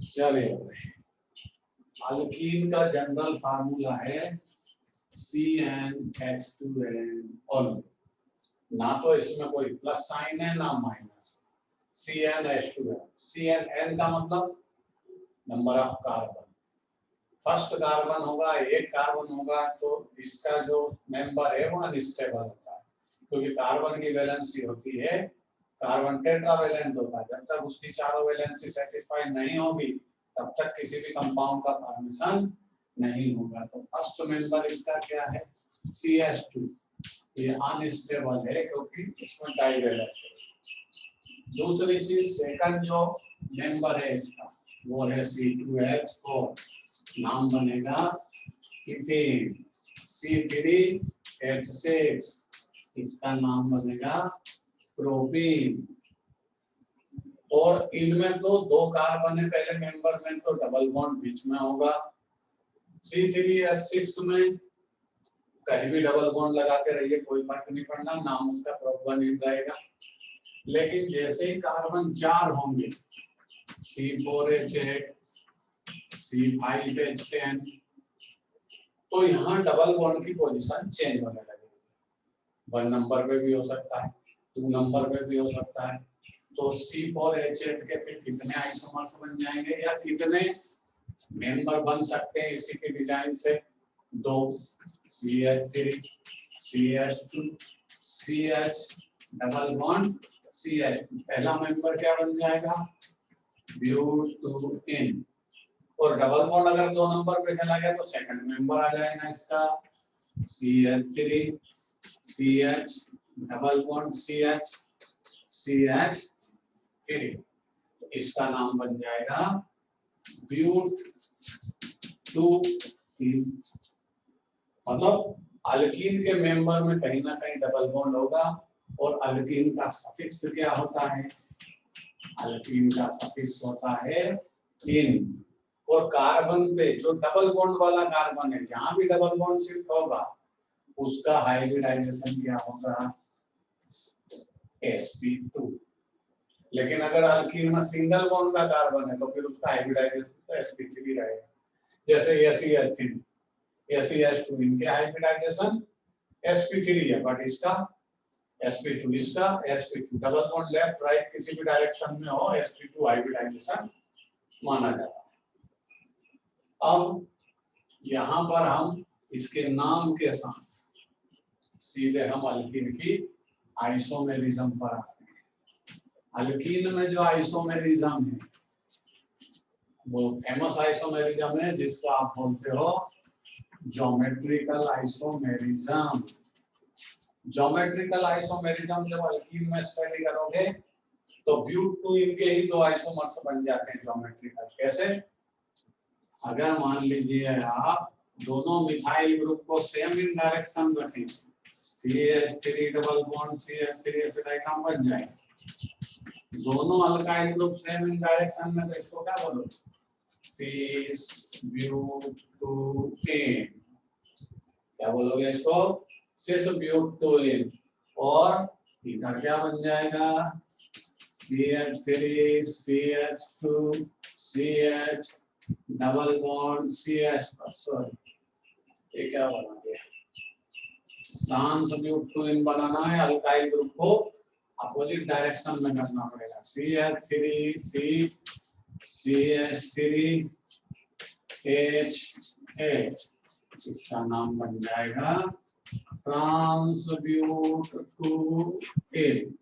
चलिए, अल्कीन का general formula है CnH2n ओनली। ना तो इसमें कोई प्लस साइन है ना माइनस। CnH2n, CnN का मतलब number of carbon. First carbon होगा, एक कार्बन होगा तो इसका जो मेंबर है वो अनस्टेबल होता है, क्योंकि कार्बन की वैलेंसी होती है, कार्बन टेट्रावैलेंट होता है। जब तक उसकी चारों वैलेंसी सेटिस्फाई नहीं होगी तब तक किसी भी कंपाउंड का फॉर्मेशन नहीं होगा। तो फर्स्ट मेंबर इसका क्या है, CH2। ये अनस्टेबल है क्योंकि इसमें डाइवैलेंट है। दूसरी चीज, सेकंड जो मेंबर है इसका वो है C2H4, नाम बनेगा इथेन। C3H6, इसका नाम बनेगा प्रोपीन। और इनमें तो दो कार्बन है पहले मेंबर में, तो डबल बॉन्ड बीच में होगा। C3H6 में कहीं भी डबल बॉन्ड लगाते रहिए, कोई फर्क नहीं पड़ना, नाम उसका प्रोपीन रहेगा। लेकिन जैसे ही कार्बन 4 होंगे, C4H8, C5H10, तो यहाँ डबल बॉन्ड की पोजीशन चेंज होने लगेगी। 1 नंबर पे भी हो सकता है, 2 नंबर पे भी हो सकता है। तो C4H8 के फिर कितने आइसोमर्स बन जाएंगे या कितने मेंबर बन सकते हैं इसी के डिजाइन से? 2, CH3, CH2, CH double bond CH2। पहला मेंबर क्या बन जाएगा, ब्यूटेन। और डबल बॉन्ड अगर 2 नंबर पे चला गया तो सेकंड मेंबर आ जाएगा इसका CH3, CH double bond CH, CH3। इसका नाम बन जाएगा ब्यूट 2। मतलब अल्कीन के मेंबर में कहीं ना कहीं डबल बॉन्ड होगा। और अल्कीन का सफिक्स क्या होता है, अल्कीन का सफिक्स होता है इन। और कार्बन पे जो डबल बॉन्ड वाला कार्बन है, जहां भी डबल बॉन्ड शिफ्ट होगा उसका हाइब्रिडाइजेशन क्या होगा, sp2। लेकिन अगर अल्कीन में सिंगल बॉन्ड का कार्बन है तो फिर उसका हाइब्रिडाइजेशन तो sp3 रहेगा। जैसे SEH3, SEH2, इनके हाइब्रिडाइजेशन sp3 है, बट इसका sp2, इसका sp2। Double bond left right किसी भी डायरेक्शन में हो, sp2 हाइब्रिडाइजेशन माना जाता है। अब यहाँ पर हम इसके नाम के साथ सीधे हम अल्कीन की आइसोमेरिज्म पर आते हैं। अल्कीन में जो आइसोमेरिज्म है वो फेमस आइसोमेरिज्म है जिसको आप बोलते हो ज्योमेट्रिकल आइसोमेरिज्म। ज्योमेट्रिकल आइसोमेरिज्म जब अल्कीन में स्टडी करोगे तो ब्यूट 2 इनके ही 2 आइसोमर्स बन जाते हैं ज्योमेट्रिकल। कैसे? अगर मान लीजिए आप दोनों मिथाइल ग्रुप को सेम इन डायरेक्शन रखें, CH3 डबल बॉन्ड CH3 ऐसे डायग्राम बन जाए। दोनों alkyl group same in direction में, तो इसको क्या बोलो, cis ब्यूटेन। क्या बोलोगे इसको, cis ब्यूटेन। और इधर क्या बन जाएगा, CH3 CH2 CH double bond CH, sorry ये क्या बना दिया, ट्रांस ब्यूटेन बनाना है। अल्काइल ग्रुप को अपोजिट डायरेक्शन में करना पड़ेगा, CH3 CH3 H, इसका नाम बन जाएगा ट्रांस ब्यूटेन।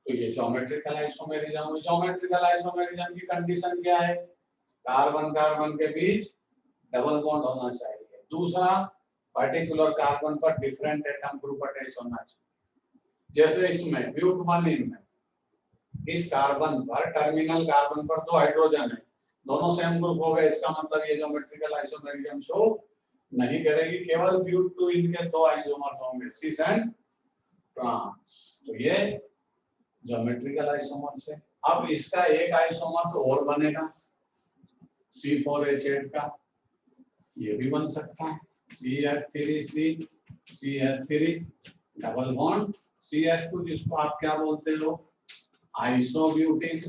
तो ये ज्योमेट्रिकल आइसोमेरिज्म है। ज्योमेट्रिकल आइसोमेरिज्म की कंडीशन क्या है, कार्बन कार्बन के बीच डबल बॉन्ड होना चाहिए। दूसरा, पर्टिकुलर कार्बन पर डिफरेंट एटम ग्रुप अटैच होना चाहिए। जैसे इसमें ब्यूट 1 इनमें इस कार्बन पर, टर्मिनल कार्बन पर 2 हाइड्रोजन है, दोनों सेम ग्रुप हो गए। इसका मतलब ये ज्योमेट्रिकल आइसोमेरिज्म शो नहीं करेगी। केवल ब्यूट 2 इनके 2 आइसोमर्स होंगे, सिस एंड ट्रांस। तो ये ज्योमेट्रिकल आइसोमर्स है। अब इसका एक आइसोमर और बनेगा C4H8 का, ये भी बन सकता है CH3 CH3 double bond CH2, जिसको आप क्या बोलते हो, आइसोब्यूटेन।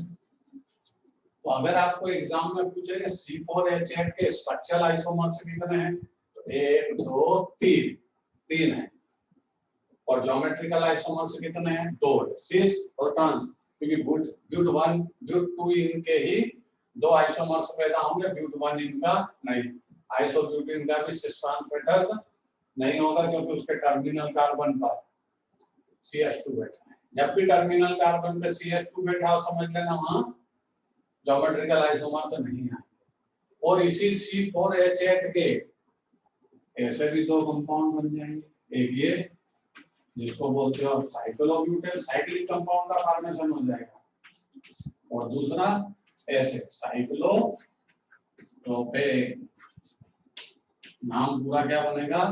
तो अगर आपको एग्जाम में पूछे कि C4H8 के स्ट्रक्चरल आइसोमर्स कितने हैं, तो 1 2 3 3 है, और ज्योमेट्रिकल आइसोमर्स कितने हैं, 2 है, सिस और ट्रांस, क्योंकि ब्यूट 1 ब्यूट 2 इनके ही 2 आइसोमर्स पैदा होंगे, ब्यूट 1 इनका नहीं, आइसोब्यूटीन का भी सिस ट्रांस पैटर्न नहीं होगा, क्योंकि उसके टर्मिनल कार्बन पर CH2 बैठा है। जब भी टर्मिनल कार्बन पे CH2 बैठा हो, समझ लेना वहां ज्योमेट्रिकल आइसोमर से नहीं है। और इसी C4H8 के ऐसे भी 2 कंपाउंड बन जाएंगे, एक ये जिसको बोलते हो साइक्लोब्यूटेन, साइक्लिक कंपाउंड का फॉर्मेशन हो जाएगा, और दूसरा ऐसे साइक्लोप्रोपेन, नाम पूरा क्या बनेगा,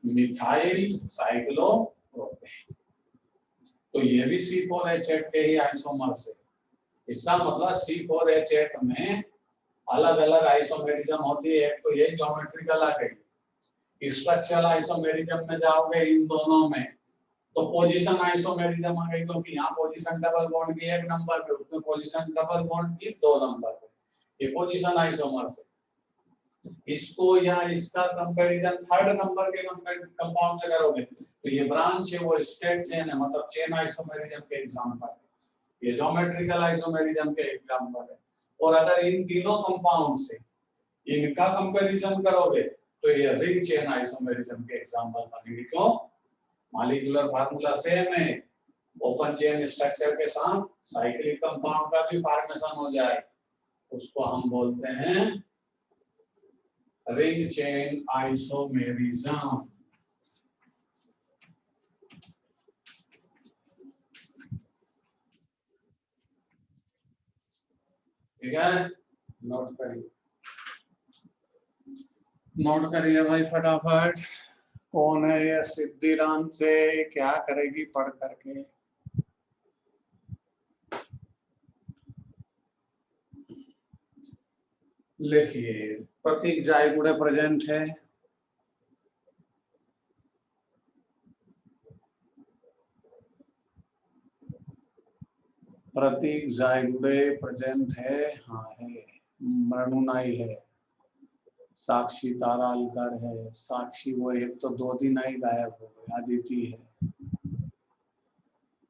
मिथाइल साइक्लोप्रोपेन। तो ये भी C4H8 के ही आइसोमर्स है। इसका मतलब C4H8 में अलग अलग आइसोमेरिज्म होती है, एक तो ये ज्योमेट्रिकल आ गई, स्ट्रक्चरल आइसोमेरिज्म में जाओगे इन दोनों में तो पोजीशन आइसोमेरिज्म आ गई, क्योंकि यहाँ पोजीशन डबल बॉन्ड की 1 नंबर पे, उसमें पोजीशन डबल बॉन्ड की 2 नंबर पे, ये पोजीशन आइसोमर्स है। इसको या इसका कंपैरिजन 3rd नंबर के कंपाउंड से करोगे तो ये ब्रांच है, वो स्टेट चेन है, मतलब चेन आइसोमेरिज्म के एग्जांपल है, ये ज्योमेट्रिकल आइसोमेरिज्म के एग्जांपल है। और अगर इन तीनों कंपाउंड से इनका कंपैरिजन करोगे तो ये रिंग चेन आइसोमेरिज्म के एग्जांपल बनेंगे। क्यों? मॉलिक्यूलर फार्मूला सेम है, ओपन चेन स्ट्रक्चर के साथ साइक्लिक कंपाउंड का भी फॉर्मेशन हो जाए, उसको हम बोलते हैं रिंग चेन आइसोमेरिज्म। ठीक है, नोट करिए भाई फटाफट। कौन है ये सिद्धिराम से, क्या करेगी पढ़ करके। लिखिए, प्रतीक जायगुड़े प्रेजेंट है, प्रतीक जायगुड़े प्रेजेंट है, हाँ है, मृणुनाई है, साक्षी तारालकर है, साक्षी वो एक तो 2 दिन आई गायब हो गई, अदिति है,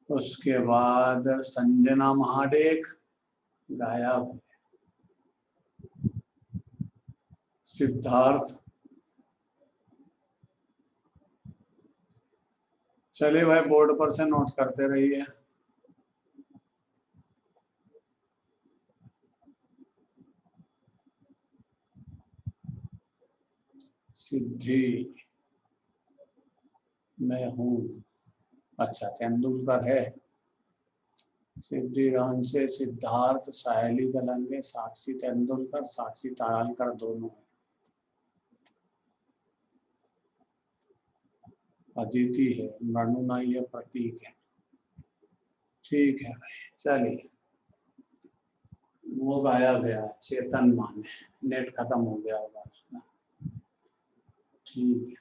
उसके बाद संजना महाडेक गायब है, सिद्धार्थ, चलिए भाई बोर्ड पर से नोट करते रहिए। सिद्धि मैं हूँ, अच्छा तेंदुलकर है, सिद्धिराम से सिद्धार्थ, साहेली कलंगे, साक्षी तेंदुलकर, साक्षी तारालकर दोनों है, अदिति है, मृणुनाई है, प्रतीक है। ठीक है भाई, चलिए वो गायब गया, चेतन मान है, नेट खत्म हो गया होगा उसका। ठीक है,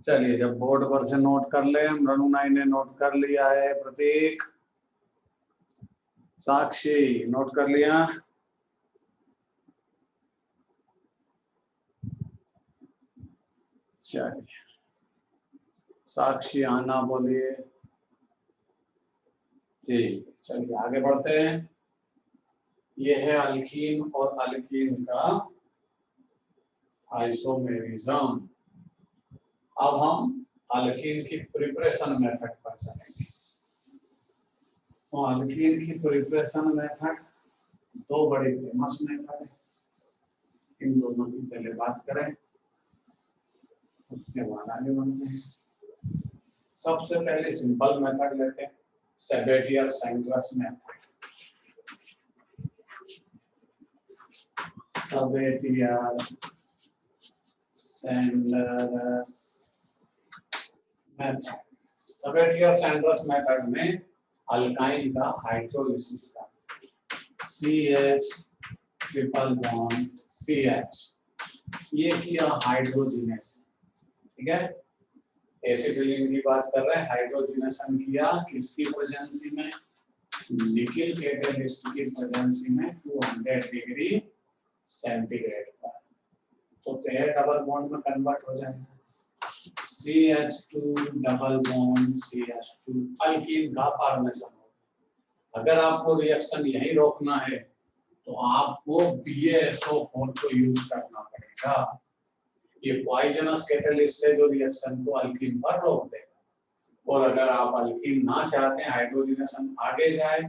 चलिए जब बोर्ड पर से नोट कर ले, मृणुनाई ने नोट कर लिया है, प्रतीक, साक्षी नोट कर लिया, चलिए साक्षी आना बोलिए। ठीक, चलिए आगे बढ़ते हैं। यह है अल्कीन और अल्कीन का आइसोमेरिज्म। अब हम अल्कीन की प्रिपरेशन मेथड पर चलेंगे। तो अल्कीन की प्रिपरेशन मेथड 2 बड़े फेमस मेथड है, इन दोनों की पहले बात करें, उसके बाद आगे बढ़ते हैं। सबसे पहले सिंपल मेथड लेते हैं, Sabatier Senderens method. Sabatier Sanders method. Sabatier Sanders method में अल्काइन का हाइड्रोलिसिस का CH ट्रिपल बॉन्ड CH ये किया हाइड्रोजिनेशन, ठीक है। एसिटिलीन की बात कर रहे हैं, हाइड्रोजिनेशन किया किसकी प्रेजेंसी में, निकिल कैटालिस्ट की प्रेजेंसी में 200 डिग्री सेंटीग्रेड पर, तो पेयर डबल बॉन्ड में कन्वर्ट हो जाएगा। CH2 double bond CH2 alkyne का फॉर्मेशन होगा। अगर आपको रिएक्शन यही रोकना है तो आपको BaSO4 को यूज करना पड़ेगा। ये पॉइजनस कैटलिस्ट है जो रिएक्शन को अल्कीन पर रोक देगा। और अगर आप अल्कीन ना चाहते हैं, हाइड्रोजनेशन आगे जाए,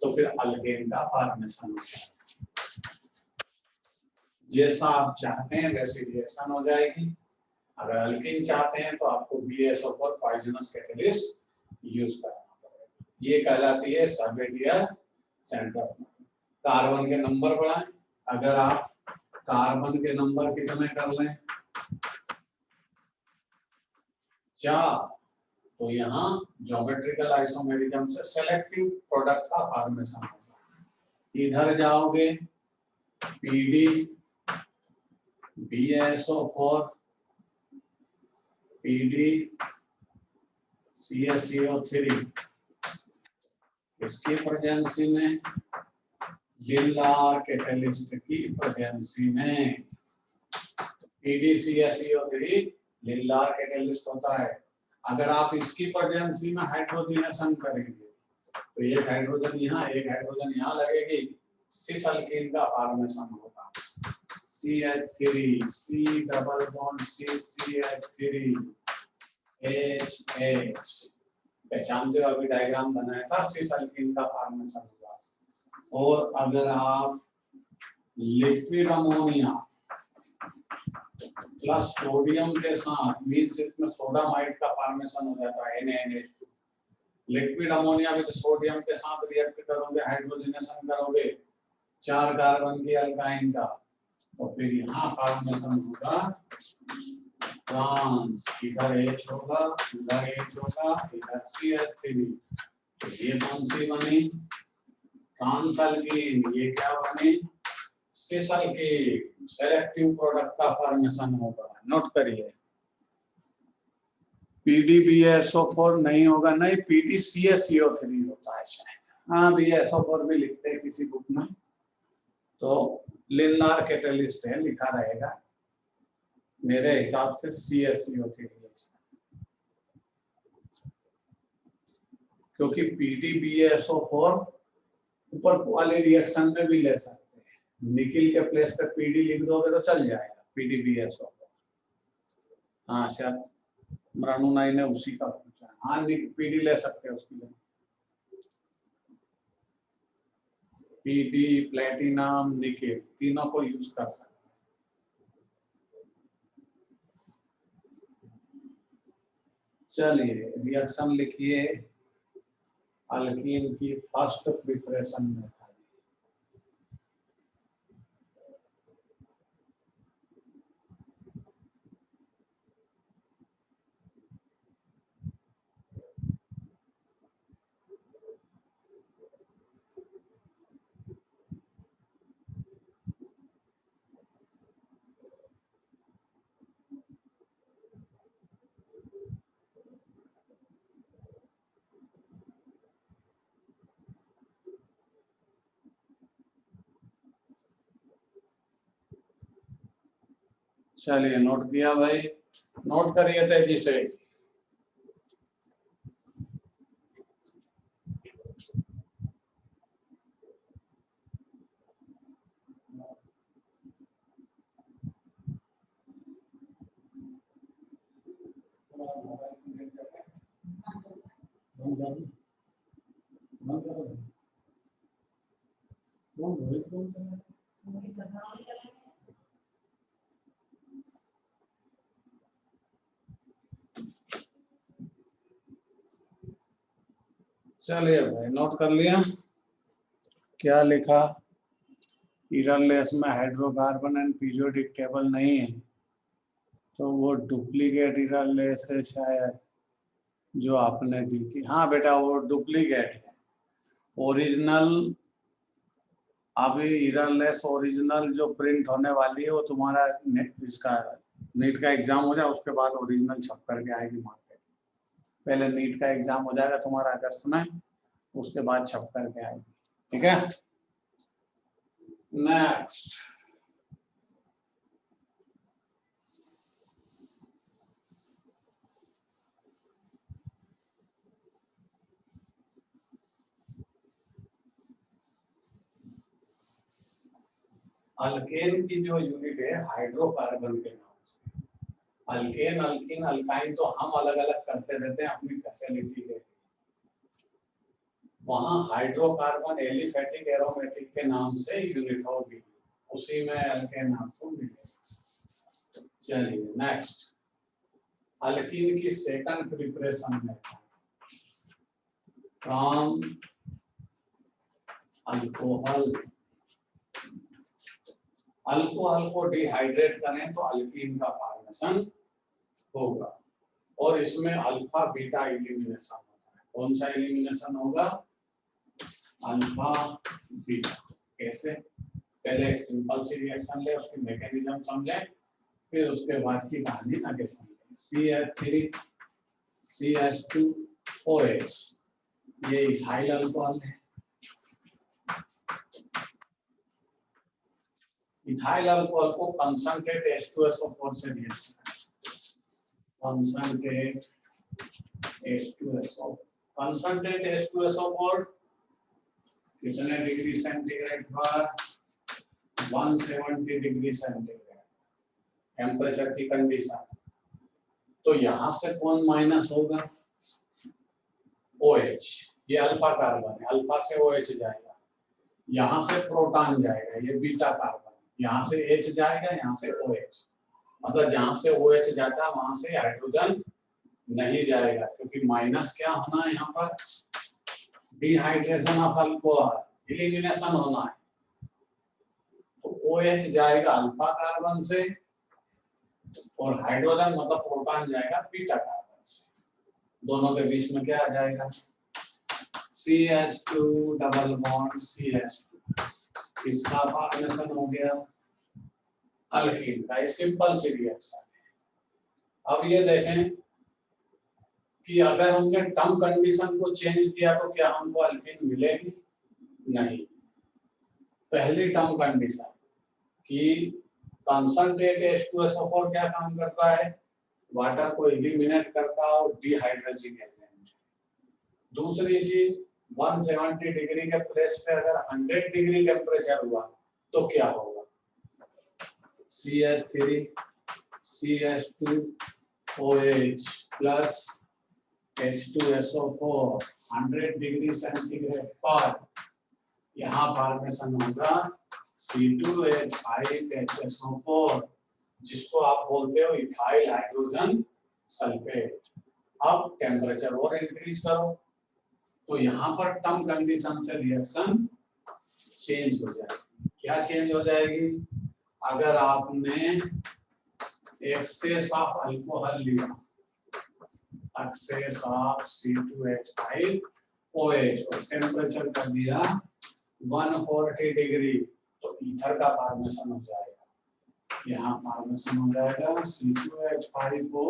तो फिर अल्केन का फॉर्मेशन हो जाएगा। जैसा आप चाहते हैं वैसी रिएक्शन हो जाएगी। अगर अल्कीन चाहते हैं तो आपको BaSO4 पॉइजनस कैटलिस्ट यूज करना पड़ेगा। ये कहलाती है सबेटियर सैंडर्स। कार्बन के नंबर बढ़ाएं। अगर आप कार्बन के नंबर कितने कर लें 4, तो यहाँ ज्योमेट्रिकल आइसोमेरिज्म से सेलेक्टिव प्रोडक्ट का फॉर्मेशन होगा। इधर जाओगे PD BaSO4 PD CaCO3 इसकी प्रेजेंसी में, लिल्लार कैटलिस्ट की प्रेजेंसी में। PD CaCO3 लिल्लार कैटलिस्ट होता है। अगर आप इसकी प्रेजेंसी में हाइड्रोजनेशन करेंगे तो एक हाइड्रोजन यहाँ एक हाइड्रोजन यहाँ लगेगी, सिस अल्कीन का फॉर्मेशन होगा। CH3 C double bond CH3 HH पहचानते हो, अभी डायग्राम बनाया था, सिस अल्कीन का फॉर्मेशन होगा। और अगर आप लिक्विड अमोनिया प्लस सोडियम के साथ, मीन्स इसमें सोडामाइड का फॉर्मेशन हो जाता है NaNH2। Liquid ammonia with sodium के साथ रिएक्ट करोगे, हाइड्रोजनेशन करोगे 4 कार्बन की अल्काइन का, तो फिर यहाँ फॉर्मेशन होगा ट्रांस, इधर H होगा, इधर H होगा, इधर CH3। तो ये कौन सी बनी ट्रांस अल्कीन, ये क्या बनी सिस अल्कीन। सेलेक्टिव प्रोडक्ट का फॉर्मेशन होगा। नोट करिए PD BaSO4 नहीं होगा, नहीं PD CaCO3 होता है शायद। हाँ BaSO4 भी लिखते हैं किसी बुक में, तो लिल्लार कैटलिस्ट है लिखा रहेगा, मेरे हिसाब से CaCO3 क्योंकि PD BaSO4 ऊपर वाले रिएक्शन में भी ले सकते हैं। निकिल के प्लेस पे PD लिख दोगे तो चल जाएगा PD BaSO4। हाँ शायद मृणुनाई ने उसी का पूछा। हाँ PD ले सकते हैं उसकी जगह। PD प्लेटिनम निकिल तीनों को यूज कर सकते हैं। चलिए रिएक्शन लिखिए अल्कीन की फर्स्ट प्रिपरेशन में। चलिए नोट किया भाई, नोट करिए तेजी से। चलिए भाई नोट कर लिया, क्या लिखा ईररलेस में हाइड्रोकार्बन एंड पीरियोडिक टेबल नहीं है, तो वो डुप्लीकेट ईररलेस है शायद जो आपने दी थी। हाँ बेटा वो डुप्लीकेट है, ओरिजिनल अभी ईररलेस ओरिजिनल जो प्रिंट होने वाली है वो तुम्हारा इसका नीट का एग्जाम हो जाए उसके बाद ओरिजिनल छप करके आएगी मार्केट। पहले नीट का एग्जाम हो जाएगा तुम्हारा अगस्त में, उसके बाद छप करके आएगी। ठीक है, नेक्स्ट अल्केन की जो यूनिट है हाइड्रोकार्बन के नाम से। अल्केन, अल्कीन, अल्काइन तो हम अलग अलग करते रहते हैं अपनी फैसिलिटी के लिए। वहां हाइड्रोकार्बन एलिफेटिक एरोमेटिक के नाम से यूनिट होगी, उसी में अल्केन आपको मिलेगा। चलिए नेक्स्ट, अल्कीन की सेकंड प्रिपरेशन है फ्रॉम अल्कोहल। अल्कोहल को डिहाइड्रेट करें तो अल्कीन का फॉर्मेशन होगा, और इसमें अल्फा बीटा एलिमिनेशन होता है। कौन सा एलिमिनेशन होगा? Alpha beta. कैसे? पहले एक सिंपल सी रिएक्शन ले, उसकी मैकेनिज्म समझे, फिर उसके बाद की कहानी आगे समझे। CH3 CH2OH ये इथाइल अल्कोहल है। इथाइल अल्कोहल को कंसंट्रेट H2SO4 से रिएक्शन है। कंसंट्रेट H2SO, कंसंट्रेट H2SO4 कितने डिग्री सेंटीग्रेड पर? 170 डिग्री सेंटीग्रेड टेम्परेचर की कंडीशन। तो यहां से कौन माइनस होगा? OH, ये अल्फा कार्बन है, अल्फा से OH जाएगा, यहां से प्रोटॉन जाएगा, ये बीटा कार्बन, यहाँ से H जाएगा, यहाँ से OH, मतलब जहां से OH जाता है वहां से हाइड्रोजन नहीं जाएगा, क्योंकि माइनस क्या होना है यहाँ पर? डिहाइड्रेशन ऑफ अल्कोहल, एलिमिनेशन होना है। तो OH जाएगा अल्फा कार्बन से, और हाइड्रोजन मतलब प्रोटॉन जाएगा बीटा कार्बन से। दोनों के बीच में क्या आ जाएगा? CH2 डबल बॉन्ड CH2, इसका फॉर्मेशन हो गया अल्कीन का। ये सिंपल सी रिएक्शन है। अब ये देखें कि अगर हमने टर्म कंडीशन को चेंज किया तो क्या हमको अल्कीन मिलेगी? नहीं। पहली टर्म कंडीशन कि कंसंट्रेट H2SO4 क्या काम करता है? वाटर को एलिमिनेट करता है और डिहाइड्रेजिंग एजेंट। दूसरी चीज 170 डिग्री के प्लेस पे अगर 100 डिग्री टेम्परेचर हुआ तो क्या होगा? CH3 CH2OH plus H2SO4 100 degree centigrade पर यहाँ फॉर्मेशन होगा C2H5HSO4, जिसको आप बोलते हो इथाइल हाइड्रोजन सल्फेट। अब टेम्परेचर और इंक्रीज करो तो यहाँ पर टर्म कंडीशन से रिएक्शन चेंज हो जाएगी। क्या चेंज हो जाएगी? अगर आपने एक्सेस ऑफ अल्कोहल लिया, एक्सेस ऑफ C2H5OH और टेम्परेचर कर दिया 140 डिग्री, तो ईथर का फॉर्मेशन हो जाएगा। यहाँ फॉर्मेशन हो जाएगा C2H5O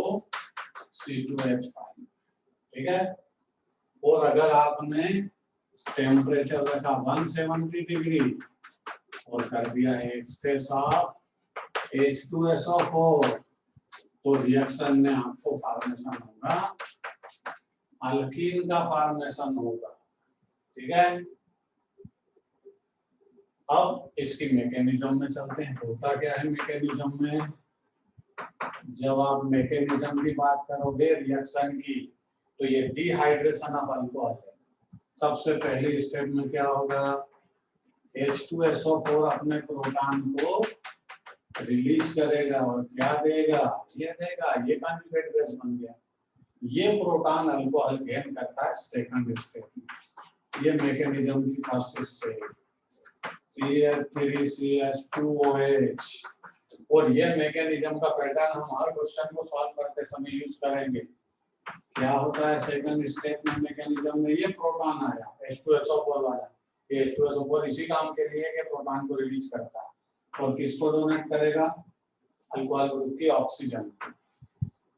C2H5, ठीक है। और अगर आपने टेम्परेचर रखा 170 डिग्री और कर दिया एक्सेस ऑफ H2SO4, तो रिएक्शन में आपको फॉर्मेशन होगा अल्कीन का फॉर्मेशन होगा, ठीक है। अब इसकी मैकेनिज्म में चलते हैं। होता क्या है मैकेनिज्म में? जब आप मैकेनिज्म की बात करोगे रिएक्शन की, तो ये डिहाइड्रेशन ऑफ अल्कोहल है। सबसे पहले स्टेप में क्या होगा? H2SO4 अपने प्रोटॉन को रिलीज करेगा और क्या देगा? ये देगा, ये कॉन्जुगेट बेस बन गया। ये प्रोटॉन अल्कोहल गेन करता है सेकंड स्टेप में। ये मैकेनिज्म की फर्स्ट स्टेप। CH3CH2OH। और ये मैकेनिज्म का पैटर्न हम हर क्वेश्चन को सॉल्व करते समय यूज करेंगे। क्या होता है सेकंड स्टेप में मैकेनिज्म में, ये प्रोटॉन आया H2SO4 वाला, ये H2SO4 इसी काम के लिए कि प्रोटॉन को रिलीज करता है और किसको डोनेट करेगा, अल्कोहल ग्रुप की ऑक्सीजन।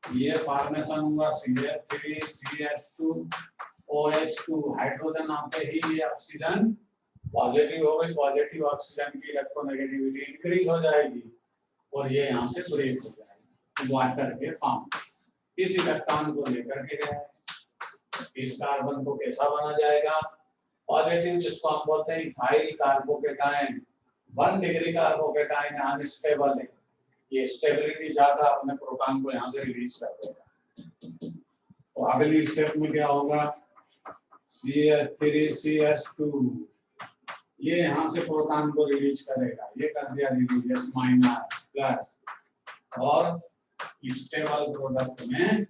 ये फॉर्मेशन हुआ CH3CH2OH2, हाइड्रोजन आते ही ये ऑक्सीजन पॉजिटिव हो गई, पॉजिटिव ऑक्सीजन की इलेक्ट्रोनेगेटिविटी इंक्रीज हो जाएगी और ये यहाँ से ब्रेक हो जाएगी वाटर के फॉर्म। इस इलेक्ट्रॉन को लेकर के गया, इस कार्बन को कैसा बना जाएगा, पॉजिटिव, जिसको हम बोलते हैं ethyl carbocation. 1 degree carbocation unstable है, ये स्टेबिलिटी ज्यादा अपने प्रोटॉन को यहाँ से रिलीज कर देगा। तो अगली स्टेप में क्या होगा, CH3CH2, ये यहाँ से प्रोटॉन को रिलीज करेगा, ये कर दिया रिलीज माइनस प्लस, और स्टेबल प्रोडक्ट में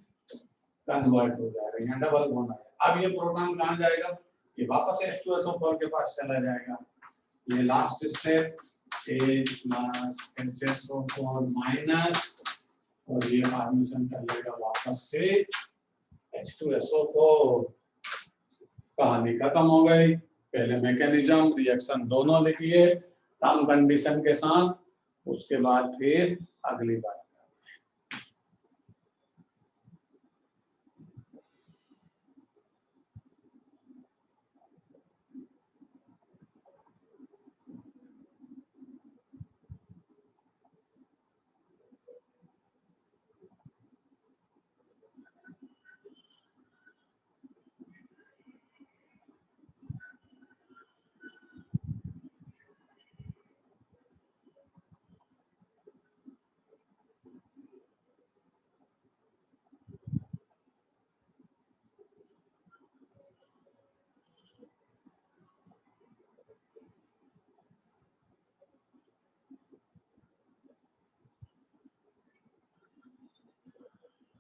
कन्वर्ट हो जाएगा, डबल बॉन्ड आएगा। अब ये प्रोटॉन कहाँ जाएगा, ये वापस H2SO4 के पास चला जाएगा। ये लास्ट स्टेप H+HSO4 माइनस, और ये फॉर्मेशन कर लेगा वापस से H2SO4। कहानी खत्म हो गई। पहले मैकेनिज्म रिएक्शन दोनों लिखिए टर्म कंडीशन के साथ, उसके बाद फिर अगली बात।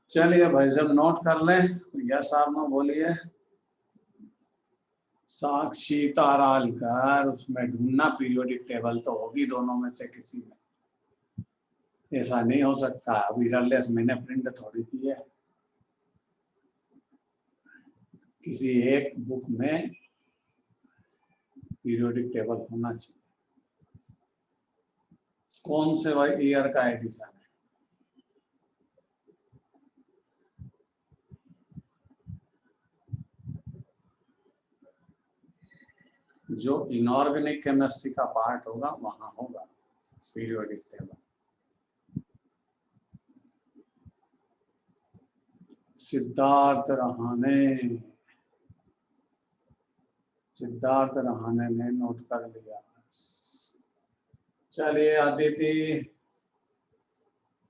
चलिए भाई साहब नोट कर लें, यस और नो बोलिए। साक्षी तारालकर, उसमें ढूंढना पीरियोडिक टेबल तो होगी दोनों में से किसी में, ऐसा नहीं हो सकता। अभी रनलेस मैंने प्रिंट थोड़ी की है, किसी एक बुक में पीरियोडिक टेबल होना चाहिए। कौन से भाई ईयर का एडिशन है? जो इनऑर्गेनिक केमिस्ट्री का पार्ट होगा वहां होगा पीरियोडिक टेबल। सिद्धार्थ रहाने ने नोट कर लिया। चलिए अदिति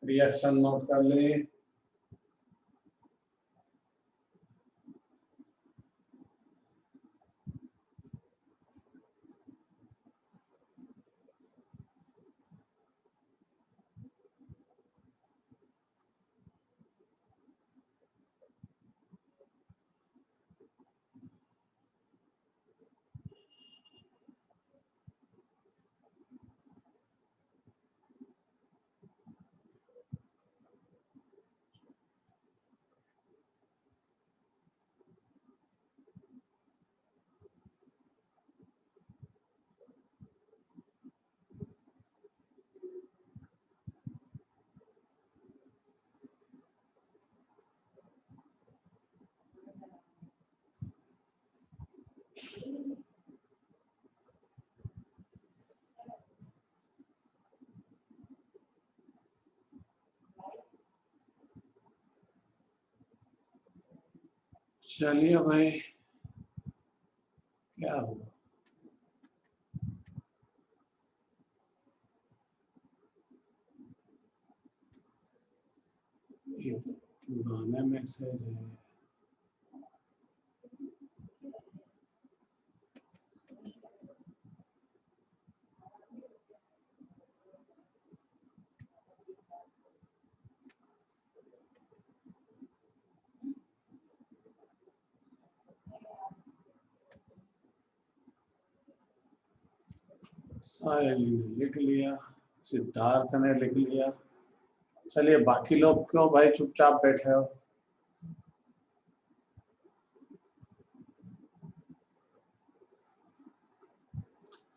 रिएक्शन नोट कर ली। चलिए भाई क्या हुआ, ये तो पुराने मैसेज है। साहिल ने लिख लिया, सिद्धार्थ ने लिख लिया। चलिए बाकी लोग क्यों भाई चुपचाप बैठे हो?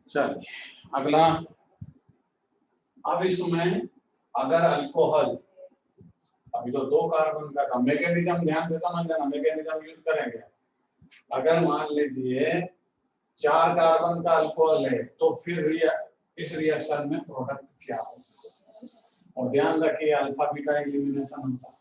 चलिए अगला, अब इसमें अगर अल्कोहल, अभी तो 2 कार्बन का था, मैकेनिज्म ध्यान से समझ लेना, मैकेनिज्म यूज करेंगे। अगर मान लीजिए 4 कार्बन का अल्कोहल है तो फिर इस रिएक्शन में प्रोडक्ट क्या होगा? और ध्यान रखिए अल्फा बीटा एलिमिनेशन होता है।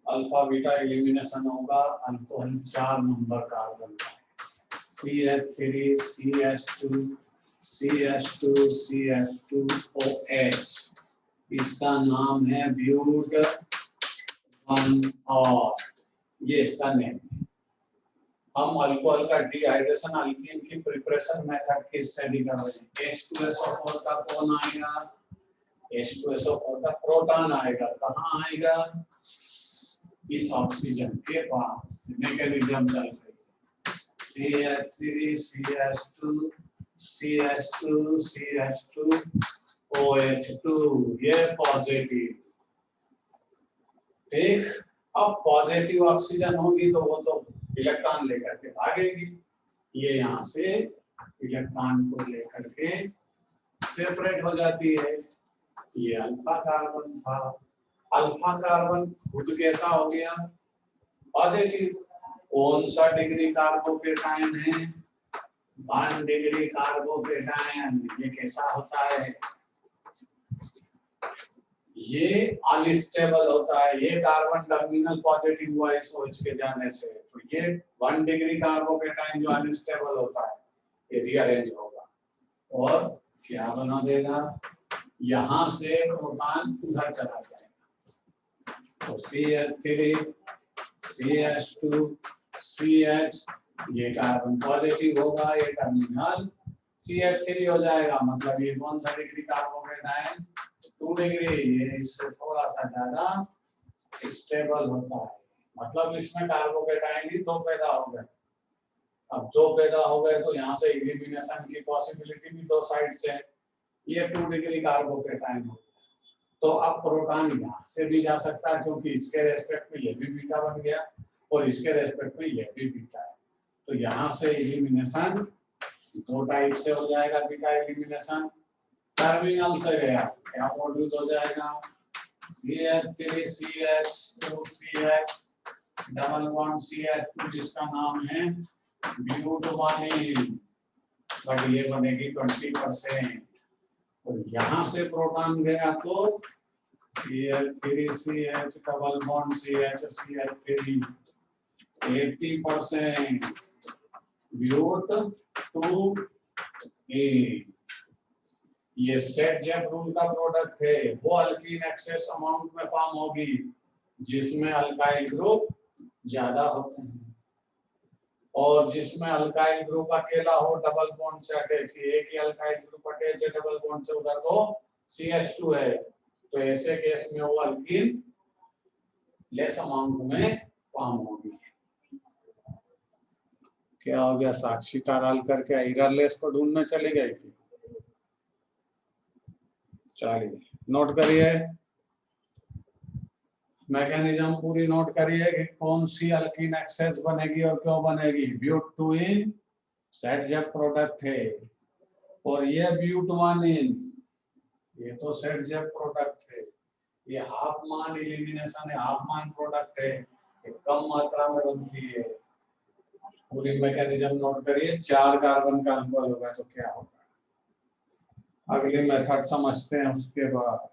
अल्फा बीटा एलिमिनेशन होगा, अल्कोहल 4 नंबर कार्बन का CH3 CH2 CH2 CH2OH, इसका नाम है ब्यूट 1 और ये इसका नेम। हम अल्कोहल का डिहाइड्रेशन अल्कीन की प्रिपरेशन मेथड की स्टडी कर रहे हैं। H2SO4 का कौन आएगा? H2SO4 का प्रोटॉन आएगा। कहाँ आएगा? इस ऑक्सीजन के पास। मैकेनिज्म चल रही है, CH3 CH2 CH2 CH2 OH2, ये पॉजिटिव। ठीक, अब पॉजिटिव ऑक्सीजन होगी तो वो तो इलेक्ट्रॉन लेकर के भागेगी, ये यहाँ से इलेक्ट्रॉन को लेकर के सेपरेट हो जाती है। ये अल्फा कार्बन था। अल्फा कार्बन खुद कैसा हो गया? पॉजिटिव। कौन सा डिग्री कार्बोकेटायन है? 1 डिग्री कार्बोकेटायन। ये कैसा होता है? ये अनस्टेबल होता है। ये कार्बन टर्मिनल पॉजिटिव हुआ इस OH के जाने से, तो ये 1 डिग्री कार्बोकेटायन जो अनस्टेबल होता है ये रीअरेंज होगा और क्या बना देगा? यहाँ से प्रोटॉन उधर चला जाएगा, तो CH3 CH2 CH, ये कार्बन पॉजिटिव होगा, ये टर्मिनल CH3 हो जाएगा। मतलब ये कौन सा डिग्री कार्बोकेटायन? 2 डिग्री। ये इससे थोड़ा सा ज्यादा स्टेबल होता है। मतलब इसमें कार्बोकेटायन ही 2 पैदा हो गए। अब 2 पैदा हो गए तो यहाँ से एलिमिनेशन की पॉसिबिलिटी भी 2 साइड से है। ये 2 डिग्री कार्बोकेटायन हो, तो अब प्रोटॉन यहाँ से भी जा सकता है क्योंकि इसके रेस्पेक्ट में ये भी बीटा बन गया और इसके रेस्पेक्ट में ये भी बीटा है। तो यहाँ से एलिमिनेशन 2 टाइप से हो जाएगा। बीटा एलिमिनेशन टर्मिनल से गया, क्या प्रोड्यूस हो जाएगा? CH3 CH2 CH double bond CH2, जिसका नाम है ब्यूटवानिल, बट ये बनेगी 20%। और यहाँ से प्रोटॉन गया तो CH3 CH double bond CH CH3 80% ब्यूट 2A। ये सेट जेप रूल का प्रोडक्ट है। वो अल्कीन एक्सेस अमाउंट में फॉर्म होगी जिसमें अल्काइल ग्रुप ज्यादा होते हैं, और जिसमें अल्काइल ग्रुप अकेला हो डबल बॉन्ड से अटैच, एक ही अल्काइल ग्रुप अटैच है डबल बॉन्ड से उधर तो CH2 है, तो ऐसे केस में वो अल्कीन लेस अमाउंट में फॉर्म होगी। क्या हो गया? साक्षी ताराल करके आयरलेस को ढूंढने चली गई थी। चलिए नोट करिए, मैकेनिज्म पूरी नोट करिए कि कौन सी अल्कीन एक्सेस बनेगी और क्यों बनेगी। ब्यूट 2 सेट जेप प्रोडक्ट है, और ये ब्यूट 1 ये तो सेट जेप प्रोडक्ट है। ये हाफ मान एलिमिनेशन है, हाफ मान प्रोडक्ट है, ये कम मात्रा में बनती है। पूरी मैकेनिज्म नोट करिए। 4 कार्बन का अल्कोहल होगा तो क्या होगा। अगली मेथड समझते हैं उसके बाद।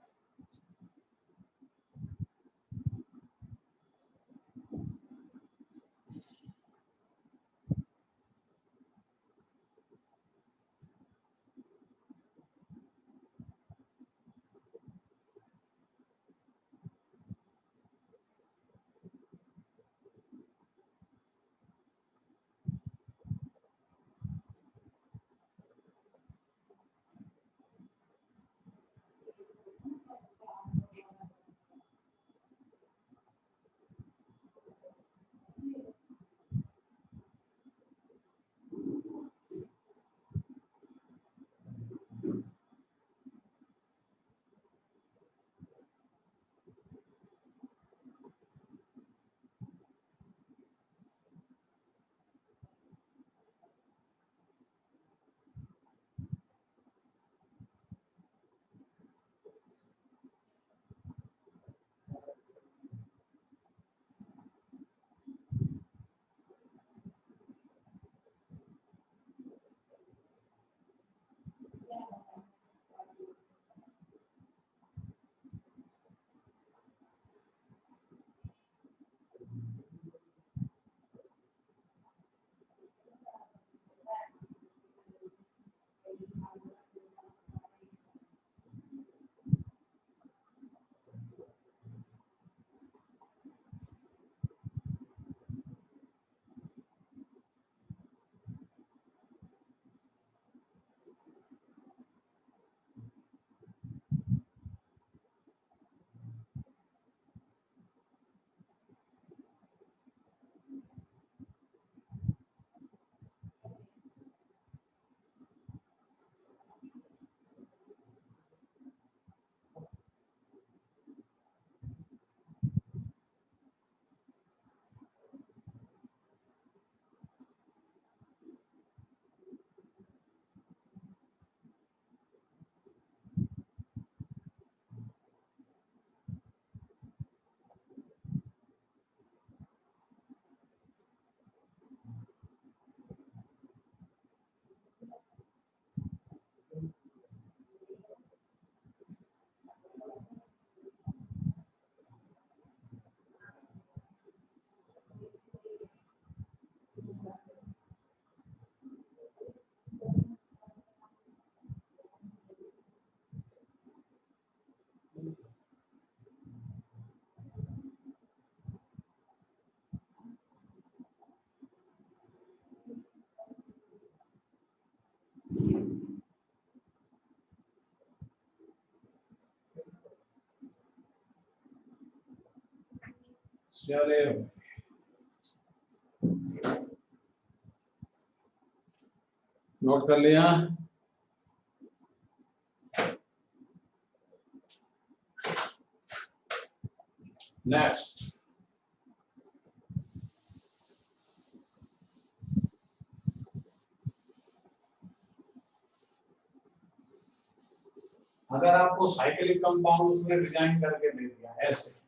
चले नोट कर लिया। नेक्स्ट, अगर आपको साइक्लिक कंपाउंड उसने डिजाइन करके दे दिया ऐसे,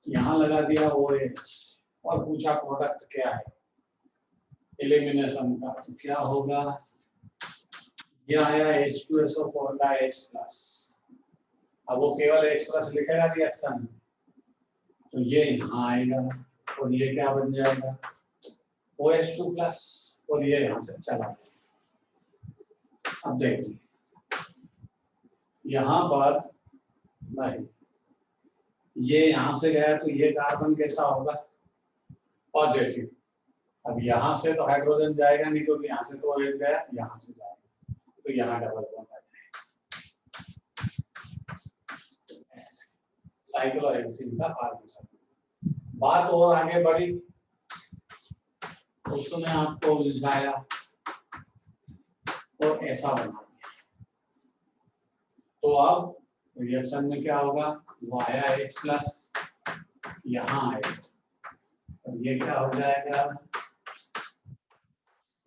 यहां लगा दिया OH और पूछा प्रोडक्ट क्या है एलिमिनेशन का, तो क्या होगा, ये आया H2SO4 का H+, अब वो केवल H+ लिखेगा रिएक्शन में, तो ये यहाँ आएगा और ये क्या बन जाएगा OH2+, और ये यहाँ से चला गया। अब देखिए यहाँ पर नहीं, ये यहाँ से गया तो ये कार्बन कैसा होगा पॉजिटिव। अब यहाँ से तो हाइड्रोजन जाएगा नहीं क्योंकि यहाँ से तो OH गया, यहाँ से जाएगा तो यहाँ डबल बॉन्ड आ जाएगा। साइक्लोहेक्सीन का फॉर्मेशन। बात और आगे बढ़ी, उसने आपको उलझाया और ऐसा बना दिया, तो अब रिएक्शन में क्या होगा, वो आया H+, यहाँ आएगा और ये क्या हो जाएगा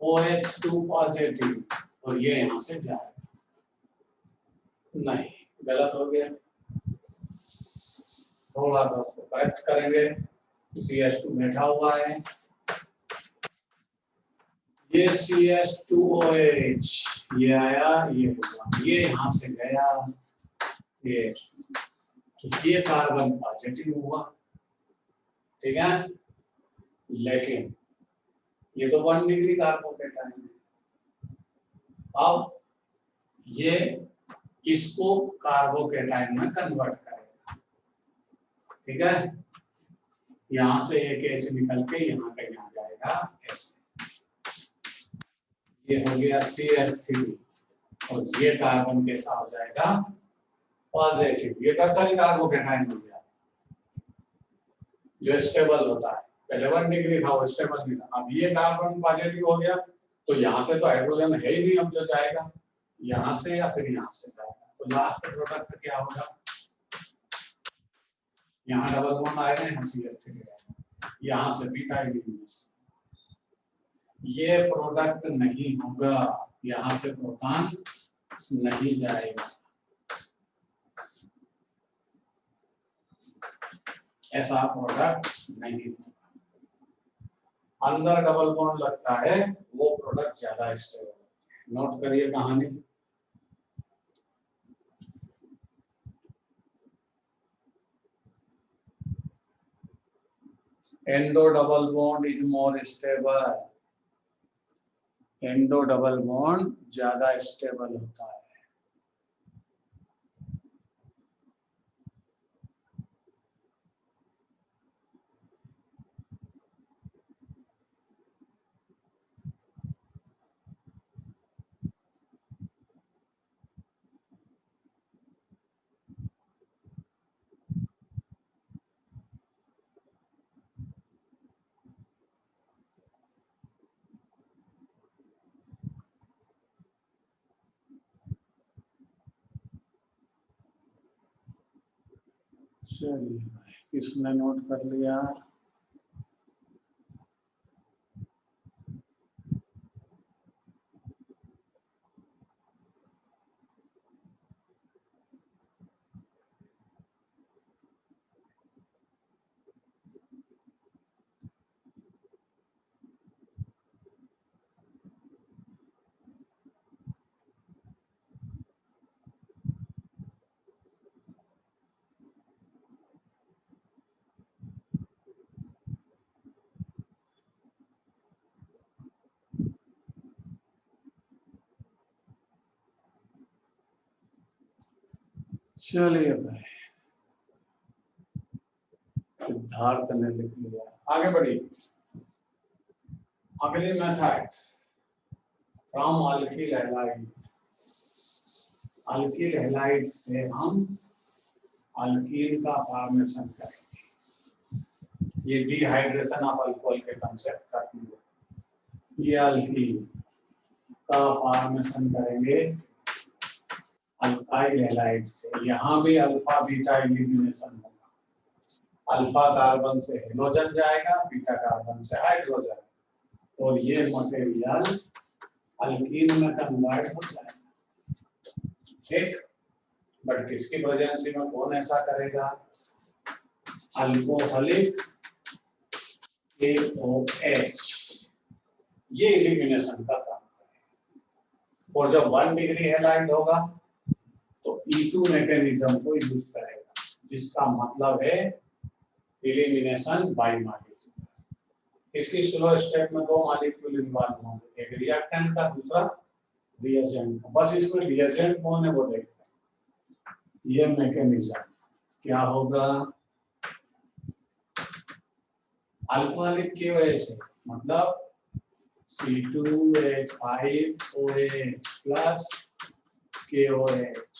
OH2 पॉजिटिव और ये यहाँ से जाएगा, नहीं गलत हो गया, थोड़ा सा उसको करेक्ट करेंगे। CH2 बैठा हुआ है, ये CH2OH ये आया, ये हुआ, ये यहाँ से गया, ये तो ये कार्बन पॉजिटिव हुआ, ठीक है, लेकिन ये तो 1 डिग्री कार्बोकेटाइन है। अब ये इसको कार्बोकेटाइन में कन्वर्ट करेगा, ठीक है, यहां से एक H निकल के यहाँ पे यहाँ जाएगा ऐसे, ये हो गया CH3 और ये कार्बन कैसा हो जाएगा पॉजिटिव, ये टर्सरी कार्बोकेटाइन हो गया जो स्टेबल होता है, पहले 1 डिग्री था वो स्टेबल नहीं था, अब ये कार्बन पॉजिटिव हो गया तो यहाँ से तो हाइड्रोजन है ही नहीं, अब जो जाएगा यहाँ से या फिर यहाँ से जाएगा, तो लास्ट प्रोडक्ट क्या होगा, यहाँ डबल बॉन्ड आएगा, यहाँ CH3 आएगा, यहाँ से बीटा एलिमिनेशन, ये प्रोडक्ट नहीं होगा, यहाँ से प्रोटॉन नहीं जाएगा, ऐसा प्रोडक्ट नहीं होगा। अंदर डबल बॉन्ड लगता है वो प्रोडक्ट ज्यादा स्टेबल, नोट करिए कहानी। Endo double bond is more stable, endo double bond ज्यादा स्टेबल होता है। चलिए किसने नोट कर लिया, चलिए भाई सिद्धार्थ ने लिख लिया, आगे बढ़िए। अगली method from alkyl halide, alkyl halide से हम अल्कीन का फॉर्मेशन करेंगे। ये डिहाइड्रेशन ऑफ अल्कोहल के कंसेप्ट करती है। ये अल्कीन का फॉर्मेशन करेंगे अल्काइल हैलाइड से। यहाँ भी अल्फा बीटा एलिमिनेशन होगा। अल्फा कार्बन से हेलोजन जाएगा, बीटा कार्बन से हाइड्रोजन, और ये मटेरियल अल्कीन में कन्वर्ट हो जाएगा। ठीक, बट किसकी प्रेजेंसी में कौन ऐसा करेगा? अल्कोहलिक KOH, ये एलिमिनेशन का काम करेगा। और जब 1 डिग्री हैलाइड होगा तो E2 मैकेनिज्म को यूज करेगा, जिसका मतलब है एलिमिनेशन बाय मॉलिक्यूल। इसकी स्लो स्टेप में 2 मॉलिक्यूल इन्वॉल्व होंगे, एक रिएक्टेंट का, दूसरा रिएजेंट का। बस इसमें रिएजेंट कौन है वो देखते हैं। ये मैकेनिज्म क्या होगा? अल्कोहलिक की वजह से, मतलब C2H5OH प्लस KOH,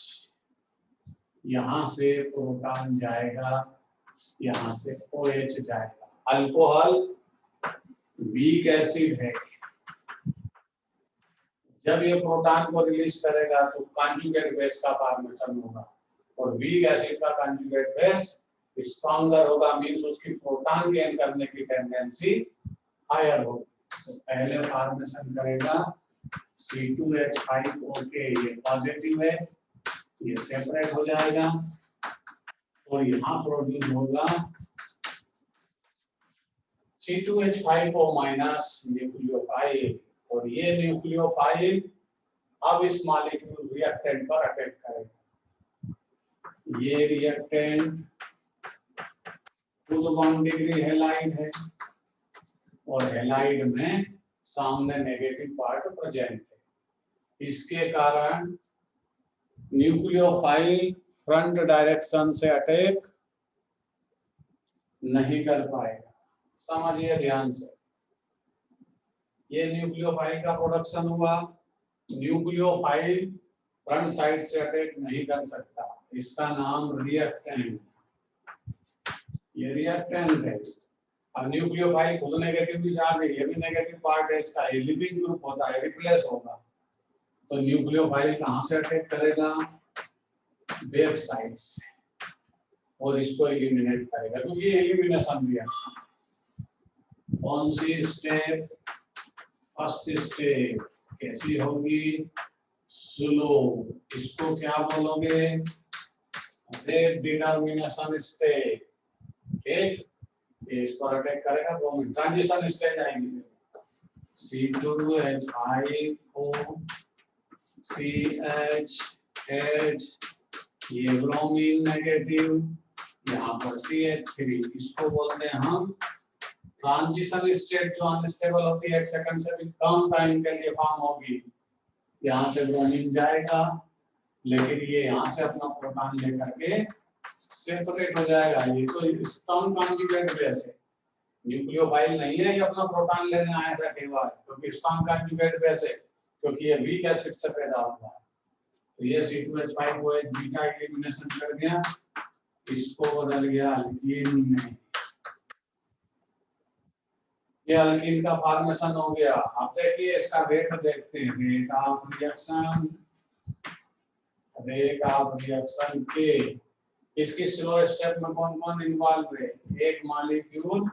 यहाँ से प्रोटॉन जाएगा, यहाँ से OH जाएगा। अल्कोहल वीक एसिड है, जब ये प्रोटॉन को रिलीज करेगा तो कॉन्जुगेट बेस का फॉर्मेशन होगा, और वीक एसिड का कॉन्जुगेट बेस स्ट्रॉन्गर होगा, मींस उसकी प्रोटॉन गेन करने की टेंडेंसी हायर होगी। तो पहले फॉर्मेशन करेगा C2H5OK, ये पॉजिटिव है, ये सेपरेट हो जाएगा, और यहाँ प्रोड्यूस होगा C2H5O माइनस न्यूक्लियोफाइल, और ये न्यूक्लियोफाइल अब इस मॉलिक्यूल रिएक्टेंट पर अटैक करेगा। ये रिएक्टेंट खुद 1 डिग्री हैलाइड है, और हैलाइड में सामने नेगेटिव पार्ट प्रेजेंट है। इसके कारण न्यूक्लियोफाइल फ्रंट डायरेक्शन से अटैक नहीं कर पाएगा। समझिए ध्यान से, ये न्यूक्लियोफाइल का प्रोडक्शन हुआ, न्यूक्लियोफाइल फ्रंट साइड से अटैक नहीं कर सकता, इसका नाम रिएक्टेंट, ये रिएक्टेंट है। अब न्यूक्लियोफाइल खुद नेगेटिव चार्ज है, ये भी नेगेटिव पार्ट है इसका, ये लिविंग ग्रुप होता है, रिप्लेस होगा। तो न्यूक्लियोफाइल कहां से अटैक करेगा? बैक साइड से, और इसको एलिमिनेट करेगा, क्योंकि ये एलिमिनेशन रिएक्शन। कौन सी स्टेप? फर्स्ट स्टेप कैसी होगी? स्लो। इसको क्या बोलोगे? Rate determination step. ठीक, इस पर अटैक करेगा, 2 मिनट ट्रांजिशन स्टेज आएंगे। C2H5OCH, ये ब्रोमीन नेगेटिव, यहाँ पर CH3, इसको बोलते हैं हम ट्रांजिशन स्टेट। जो अनस्टेबल होती है 1 सेकंड से भी कम टाइम के लिए फॉर्म होगी। यहाँ से ब्रोमीन जाएगा, लेकिन ये यहाँ से अपना प्रोटॉन लेकर के सेपरेट हो जाएगा। ये तो स्ट्रॉन्ग कॉन्जुगेट बेस है, न्यूक्लियोफाइल नहीं है, ये अपना प्रोटॉन लेने आया था केवल, क्योंकि स्ट्रॉन्ग कॉन्जुगेट बेस है, क्योंकि ये वीक एसिड से पैदा हुआ है। तो ये C2H5OH बीटा एलिमिनेशन कर गया, इसको बदल गया अल्कीन में। ये अल्कीन का फॉर्मेशन हो गया। अब देखिए इसका रेट देखते हैं, रेट ऑफ रिएक्शन के। इसकी स्लो स्टेप में कौन कौन इन्वॉल्व है? एक मॉलिक्यूल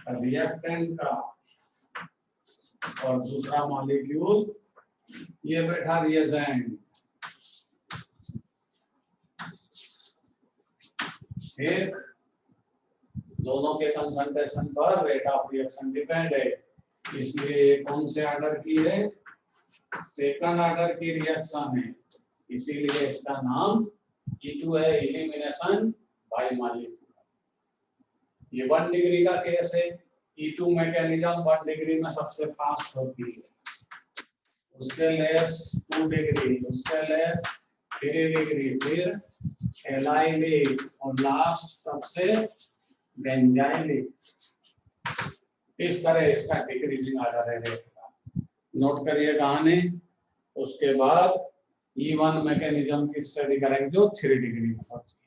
रिएक्टेंट का, और दूसरा मॉलिक्यूल ये बैठा रिएजेंट। एक दोनों के कंसंट्रेशन पर रेट ऑफ रिएक्शन डिपेंड है, इसलिए कौन से ऑर्डर की है? सेकंड ऑर्डर की रिएक्शन है, इसीलिए इसका नाम E2 है, एलिमिनेशन बाय मॉलिक्यूल। ये 1 डिग्री का केस है। E2 मैकेनिज्म 1 डिग्री में सबसे फास्ट होती है, उससे लेस 2 डिग्री, उससे लेस 3 डिग्री, फिर एलाइलिक, और लास्ट सबसे बेंजाइलिक। इस तरह इसका डिक्रीजिंग ऑर्डर है रेट का। नोट करिए कहानी। उसके बाद E1 मैकेनिज्म की स्टडी करेंगे जो 3 डिग्री में होती है।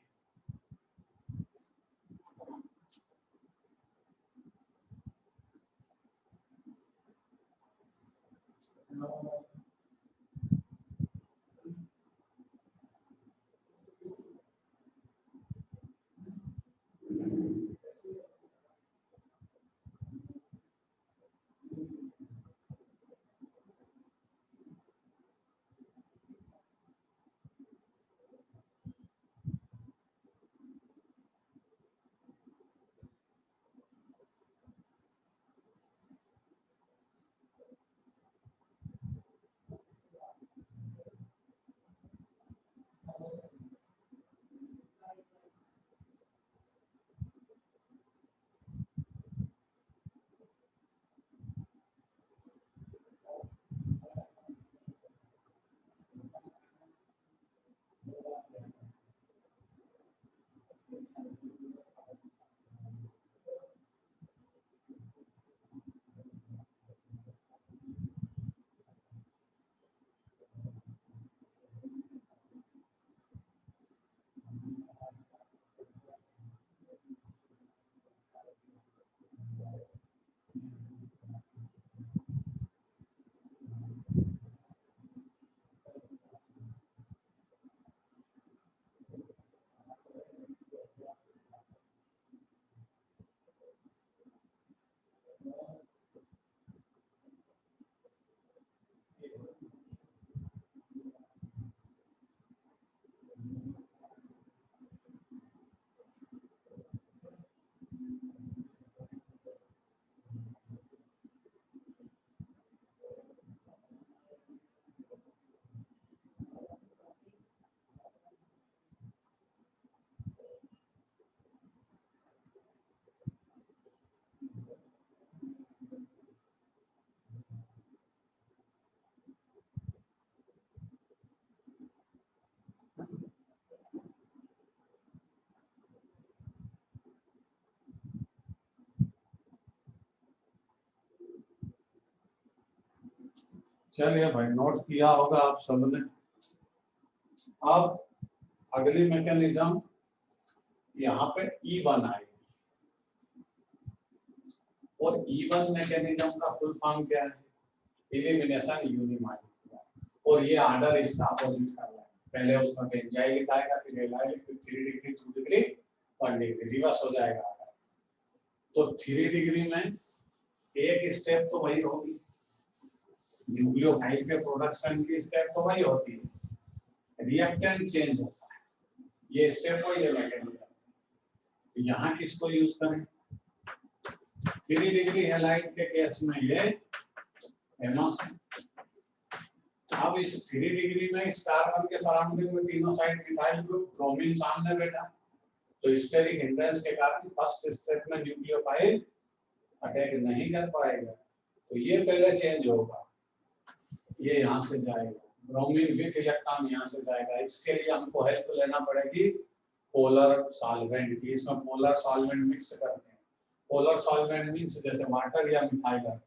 चलिए भाई, नोट किया होगा आप सबने। अब अगली मैकेनिज्म यहाँ पे E1 आई, और E1 मैकेनिज्म का फुल फॉर्म क्या है? एलिमिनेशन यूनिमाइट। और ये ऑर्डर इसका अपोजिट कर रहा है, पहले उसमें बेंजाइल लिखाएगा, फिर एलाइल, फिर 3 डिग्री 2 डिग्री 1 डिग्री, रिवर्स हो जाएगा ऑर्डर। तो 3 डिग्री में एक स्टेप तो वही होगी, न्यूक्लियोटाइड के प्रोडक्शन की स्टेप तो वही होती है, रिएक्टेंट चेंज होता है, ये स्टेप वही है मैकेनिज्म। यहाँ किसको यूज करें? 3 डिग्री हैलाइड के केस में ये एमएस है। अब इस 3 डिग्री में इस कार्बन के सराउंडिंग में तीनों साइड मिथाइल ग्रुप, ब्रोमीन सामने बैठा, तो स्टेरिक हिंड्रेंस के कारण फर्स्ट स्टेप में न्यूक्लियोफाइल अटैक नहीं कर पाएगा, तो ये पहले चेंज होगा, ये यहाँ से जाएगा, ब्रोमीन विथ इलेक्ट्रॉन यहाँ से जाएगा। इसके लिए हमको हेल्प लेना पड़ेगी पोलर सॉल्वेंट की। इसमें पोलर सॉल्वेंट मिक्स करते हैं। पोलर सॉल्वेंट मींस जैसे वाटर या मिथाइल,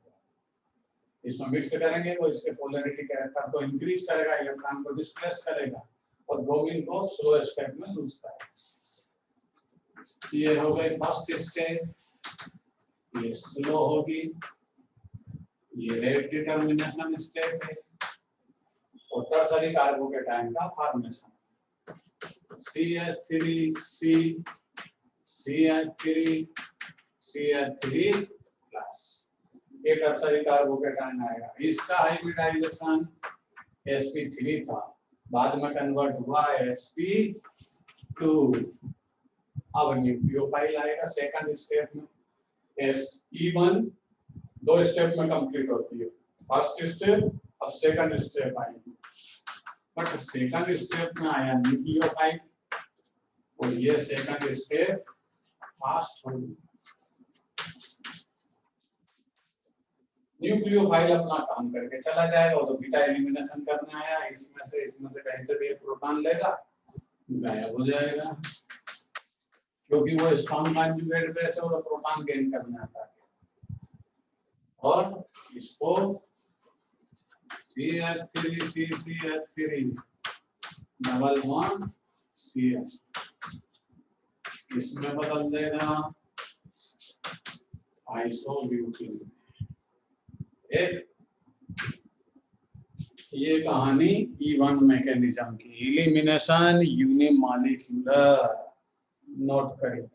इसमें मिक्स करेंगे तो इसके पोलैरिटी कैरेक्टर को इंक्रीज करेगा, इलेक्ट्रॉन को डिस्प्लेस करेगा और ब्रोमीन को स्लो स्टेप में लूज करेगा। ये हो गई फर्स्ट स्टेप, ये स्लो होगी, ये रेट डिटर्मिनेशन स्टेप है, और टर्सरी कार्बोकेटाइन का formation CH3C CH3 CH3 plus, ये टर्सरी कार्बोकेटाइन आएगा। इसका हाइब्रिडाइजेशन sp3 था, बाद में कन्वर्ट हुआ sp2। अब न्यूक्लियोफाइल आएगा सेकंड स्टेप में। E1 दो स्टेप में कंप्लीट होती है, फर्स्ट स्टेप, अब सेकंड स्टेप आएगी, बट सेकंड स्टेप में आया न्यूक्लियोफाइल, और ये सेकंड स्टेप फास्ट होगी। न्यूक्लियोफाइल अपना काम करके चला जाएगा, वो तो बीटा एलिमिनेशन करने आया, इसमें से कहीं से भी एक प्रोटॉन लेगा, गायब हो जाएगा, क्योंकि वो स्ट्रॉन्ग कॉन्जुगेट बेस है, वो प्रोटॉन गेन करने आता है। और इसको CH3CCH3 डबल बॉन्ड CH, इसमें बदल देगा आइसोब्यूटीन। एक ये कहानी E1 मैकेनिज्म की, इलिमिनेशन यूनिमॉलिक्यूलर, नोट करिए।